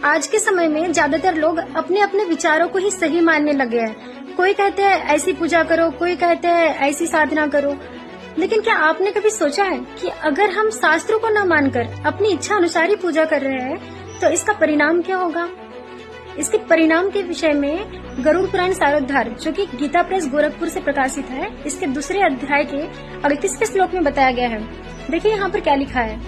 आज के समय में ज्यादातर लोग अपने अपने विचारों को ही सही मानने लगे हैं। कोई कहते हैं ऐसी पूजा करो, कोई कहते हैं ऐसी साधना करो। लेकिन क्या आपने कभी सोचा है कि अगर हम शास्त्रों को न मानकर अपनी इच्छा अनुसार ही पूजा कर रहे हैं तो इसका परिणाम क्या होगा? इसके परिणाम के विषय में गरुड़ पुराण सारोद्धार, जो कि गीता प्रेस गोरखपुर से प्रकाशित है, इसके दूसरे अध्याय के 38वें श्लोक में बताया गया है। देखिए यहाँ पर क्या लिखा है।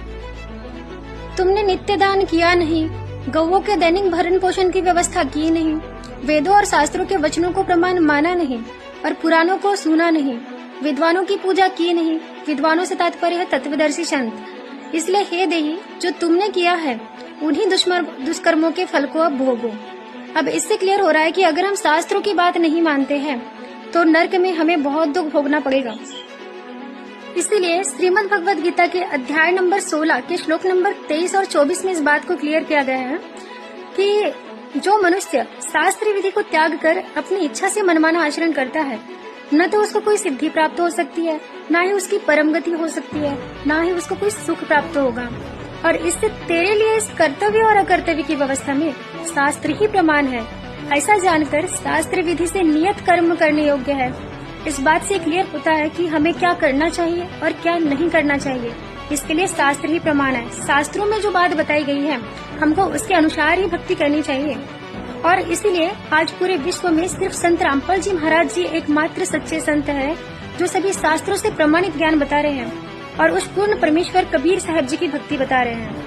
तुमने नित्य दान किया नहीं, गौओं के दैनिक भरण पोषण की व्यवस्था की नहीं, वेदों और शास्त्रों के वचनों को प्रमाण माना नहीं और पुराणों को सुना नहीं, विद्वानों की पूजा की नहीं। विद्वानों से तात्पर्य है तत्वदर्शी संत। इसलिए हे देही, जो तुमने किया है उन्हीं दुष्कर्मों के फल को अब भोगो। अब इससे क्लियर हो रहा है कि अगर हम शास्त्रों की बात नहीं मानते हैं तो नरक में हमें बहुत दुख भोगना पड़ेगा। इसीलिए श्रीमद् भगवद गीता के अध्याय नंबर 16 के श्लोक नंबर 23 और 24 में इस बात को क्लियर किया गया है कि जो मनुष्य शास्त्रीय विधि को त्याग कर अपनी इच्छा से मनमाना आचरण करता है, न तो उसको कोई सिद्धि प्राप्त हो सकती है, न ही उसकी परम गति हो सकती है, न ही उसको कोई सुख प्राप्त होगा। और इससे तेरे लिए इस कर्तव्य और अकर्तव्य की व्यवस्था में शास्त्र ही प्रमाण है। ऐसा जानकर शास्त्र विधि से नियत कर्म करने योग्य है। इस बात से क्लियर होता है कि हमें क्या करना चाहिए और क्या नहीं करना चाहिए। इसके लिए शास्त्र ही प्रमाण है। शास्त्रों में जो बात बताई गई है हमको उसके अनुसार ही भक्ति करनी चाहिए। और इसीलिए आज पूरे विश्व में सिर्फ संत रामपाल जी महाराज जी एकमात्र सच्चे संत है जो सभी शास्त्रों से प्रमाणित ज्ञान बता रहे हैं और उस पूर्ण परमेश्वर कबीर साहब जी की भक्ति बता रहे हैं।